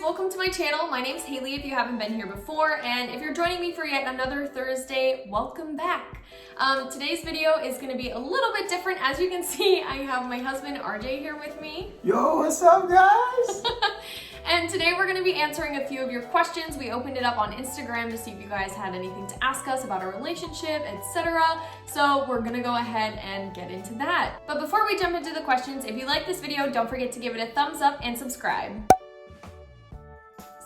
welcome to my channel. My name's Hailee if you haven't been here before, and if you're joining me for yet another Thursday, welcome back. Today's video is going to be a little bit different. As you can see, I have my husband RJ here with me. Yo, what's up guys? And today we're going to be answering a few of your questions. We opened it up on Instagram to see if you guys had anything to ask us about our relationship, etc. So we're going to go ahead and get into that. But before we jump into the questions, if you like this video, don't forget to give it a thumbs up and subscribe.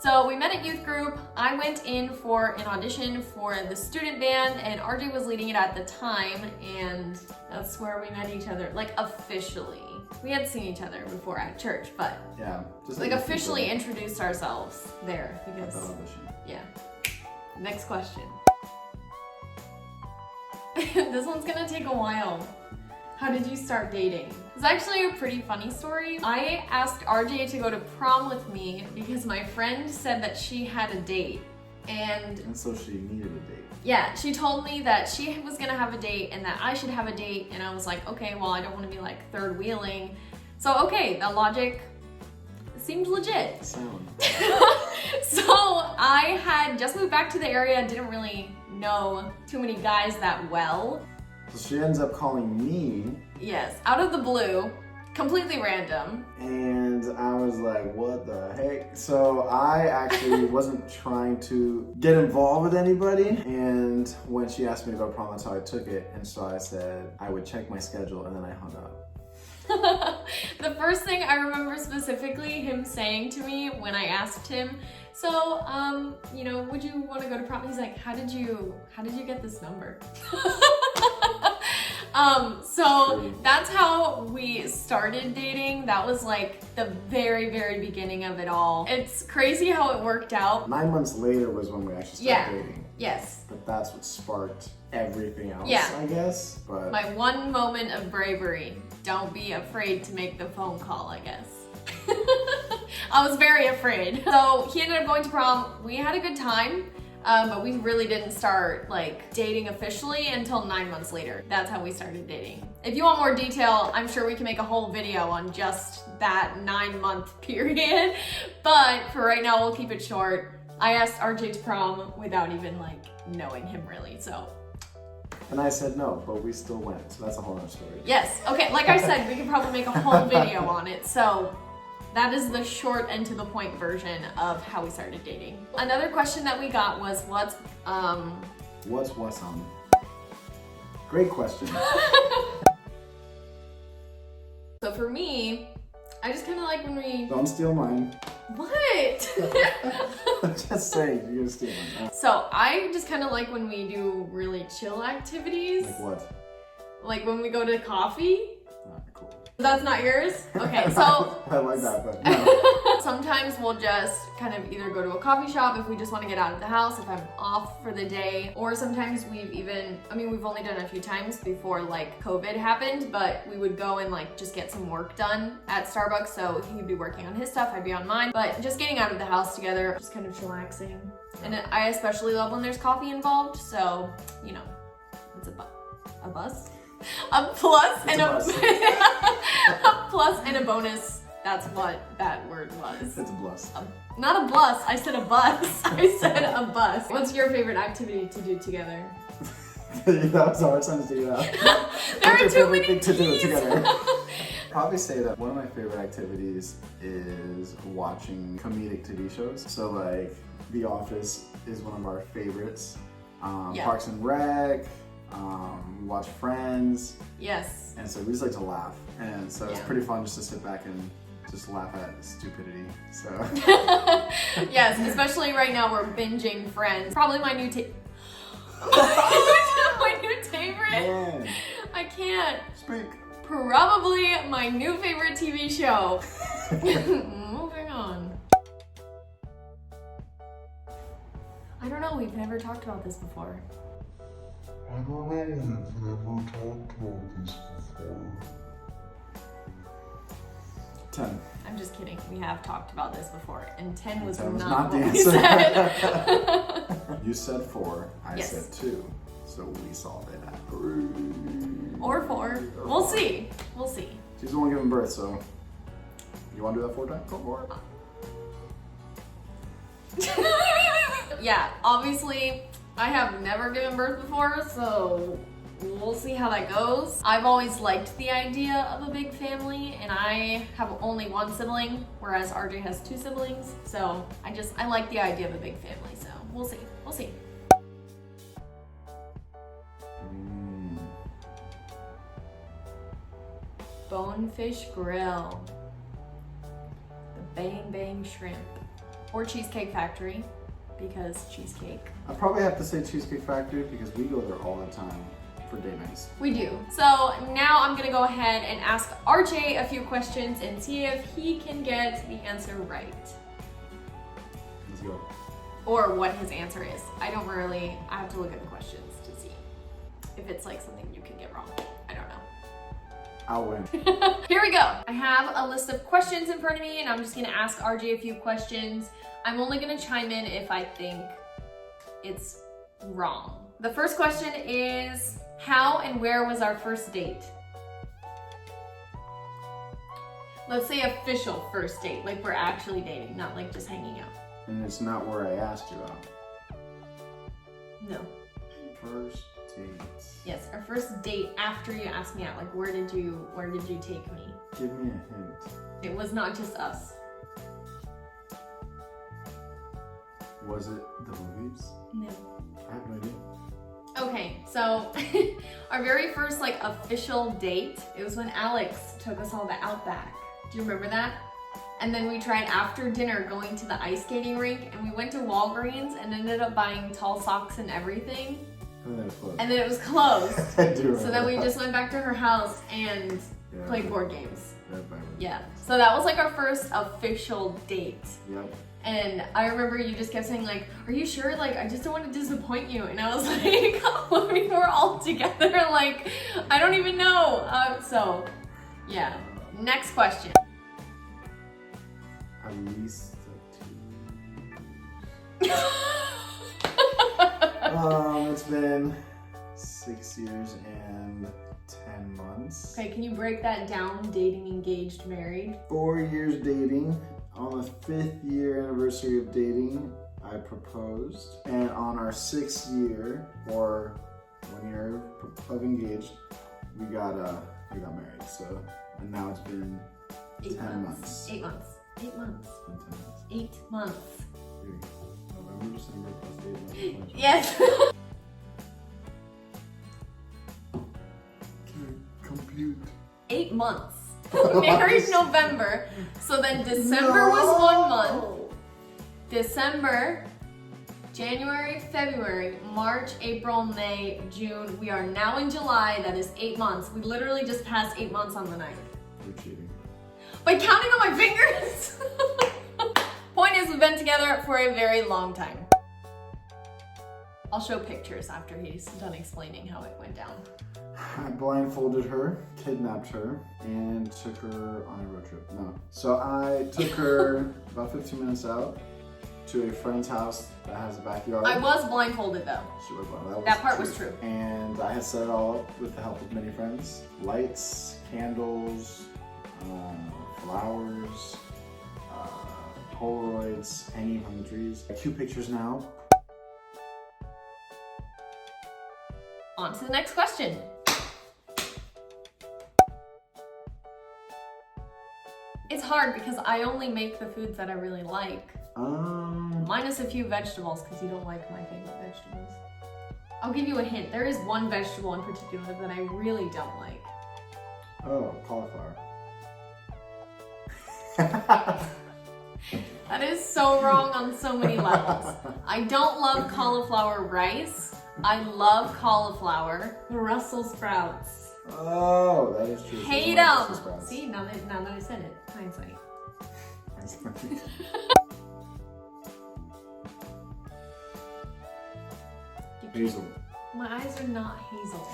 So we met at youth group. I went in for an audition for the student band and RJ was leading it at the time, and that's where we met each other, like officially. We had seen each other before at church, but yeah, just like officially introduced ourselves there because audition. Yeah. Next question. This one's gonna take a while. How did you start dating? It's actually a pretty funny story. I asked RJ to go to prom with me because my friend said that she had a date. And so she needed a date. Yeah, she told me that she was gonna have a date and that I should have a date, and I was like, okay, well, I don't want to be like third wheeling. So okay, the logic seemed legit. Sound. So I had just moved back to the area, didn't really know too many guys that well. So she ends up calling me. Yes, out of the blue, completely random. And I was like, what the heck? So I actually wasn't trying to get involved with anybody. And when she asked me to go to prom, that's how I took it. And so I said I would check my schedule, and then I hung up. The first thing I remember specifically him saying to me when I asked him, so, you know, would you want to go to prom? He's like, how did you get this number? So that's how we started dating. That was like the very, very beginning of it all. It's crazy how it worked out. 9 months later was when we actually started dating. Yes. But that's what sparked everything else, yeah. I guess. But my one moment of bravery. Don't be afraid to make the phone call, I guess. I was very afraid. So he ended up going to prom. We had a good time. But we really didn't start like dating officially until 9 months later. That's how we started dating. If you want more detail, I'm sure we can make a whole video on just that 9-month period. But for right now, we'll keep it short. I asked RJ to prom without even like knowing him really, so. And I said no, but we still went, so that's a whole other story. Yes, okay, like I said, we could probably make a whole video on it, so. That is the short and to the point version of how we started dating. Another question that we got was what's Great question. So for me, I just kind of like when we... Don't steal mine. What? Just saying, you're gonna steal mine. So I just kind of like when we do really chill activities. Like what? Like when we go to coffee. Cool. That's not yours? Okay, so... I like that, but no. Sometimes we'll just kind of either go to a coffee shop if we just want to get out of the house, if I'm off for the day, or sometimes we've only done it a few times before like COVID happened, but we would go and like just get some work done at Starbucks, so he would be working on his stuff, I'd be on mine, but just getting out of the house together, just kind of chillaxing. And I especially love when there's coffee involved, so, you know, it's a buzz? A plus and a plus and a bonus. That's what that word was. It's a plus. Not a plus. I said a bus. I said a bus. What's your favorite activity to do together? That was a hard sentence to get out. There are too many thing to do T's. together. Probably say that one of my favorite activities is watching comedic TV shows. So like The Office is one of our favorites. Yeah. Parks and Rec. Watch Friends. Yes. And so we just like to laugh. And so it's Yeah. pretty fun just to sit back and just laugh at stupidity. So Yes, especially right now we're binging Friends. Probably my new my new favorite. man, I can't. speak. Probably my new favorite TV show. Moving on. I don't know, we've never talked about this before. I don't know if we've never talked about this before. 10. I'm just kidding. We have talked about this before, and 10 was 10 was not the what we answer. said. You said 4, I Yes. said 2, so we solved it at 3. Or 4. We'll see. We'll see. She's the one giving birth, so you want to do that 4 times? Go for it. yeah, obviously I have never given birth before, so we'll see how that goes. I've always liked the idea of a big family, and I have only one sibling, whereas RJ has 2 siblings. So I like the idea of a big family, so we'll see. We'll see. Bonefish Grill. The Bang Bang Shrimp. Or Cheesecake Factory, because cheesecake. I probably have to say Cheesecake Factory because we go there all the time for date nights. We do. So now I'm gonna go ahead and ask RJ a few questions and see if he can get the answer right. Let's go. Or what his answer is. I have to look at the questions to see if it's like something you can get wrong. I don't know. I'll win. Here we go. I have a list of questions in front of me and I'm just gonna ask RJ a few questions. I'm only gonna chime in if I think it's wrong. The first question is, how and where was our first date? Let's say official first date, like we're actually dating, not like just hanging out. And it's not where I asked you out. No. First dates. Yes, our first date after you asked me out. Like where did you take me? Give me a hint. It was not just us. Was it the movies? No. I have no idea. Okay, so our very first like official date, it was when Alex took us all to Outback. Do you remember that? And then we tried after dinner going to the ice skating rink, and we went to Walgreens and ended up buying tall socks and everything. And then it was closed. And then it was closed. I do remember So then we that. just went back to her house and Yeah, played board games. I Yeah. So that was like our first official date. Yep. And I remember you just kept saying like, are you sure? Like, I just don't want to disappoint you. And I was like, oh, we were all together. Like, I don't even know. So, yeah. Next question. At least 2 years. It's been 6 years and 10 months. Okay, can you break that down? Dating, engaged, married? 4 years dating. On the 5th year anniversary of dating, I proposed. And on our 6th year, or 1 year of engaged, we got married. So, and now it's been 10 months. 8 months. 8 months. It's been 10 months. 8 months. November, December, plus 8 months. Yes. Can I compute? 8 months. Married November. So then December was 1 month. December, January, February, March, April, May, June. We are now in July. That is 8 months. We literally just passed 8 months on the night. You're cheating. By counting on my fingers. Point is, we've been together for a very long time. I'll show pictures after he's done explaining how it went down. I blindfolded her, kidnapped her, and took her on a road trip. No. So I took her about 15 minutes out to a friend's house that has a backyard. I was blindfolded though. She was blindfolded. That part was true. And I had set it all up with the help of many friends. Lights, candles, flowers, Polaroids hanging from the trees. 2 pictures now. On to the next question. It's hard because I only make the foods that I really like. Minus a few vegetables because you don't like my favorite vegetables. I'll give you a hint. There is one vegetable in particular that I really don't like. Oh, cauliflower. That is so wrong on so many levels. I don't love cauliflower rice. I love cauliflower. Brussels sprouts. Oh, that is true. Hate them. See, now that I said it, hindsight. Hazel. My eyes are not hazel.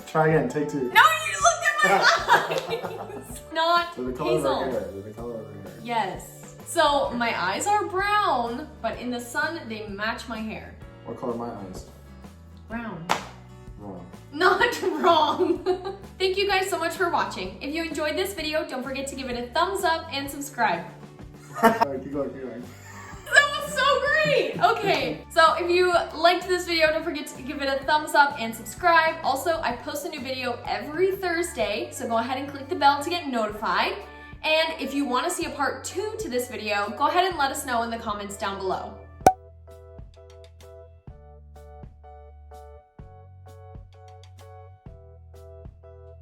Try again, take 2. No, you looked at my eyes. Not They're the color of our hazel. hair. They're the color of our hair. Yes. So my eyes are brown, but in the sun they match my hair. What color are my eyes? Brown. Wrong. Not wrong. Thank you guys so much for watching. If you enjoyed this video, don't forget to give it a thumbs up and subscribe. Keep going. That was so great! Okay, so if you liked this video, don't forget to give it a thumbs up and subscribe. Also, I post a new video every Thursday, so go ahead and click the bell to get notified. And if you want to see a part 2 to this video, go ahead and let us know in the comments down below.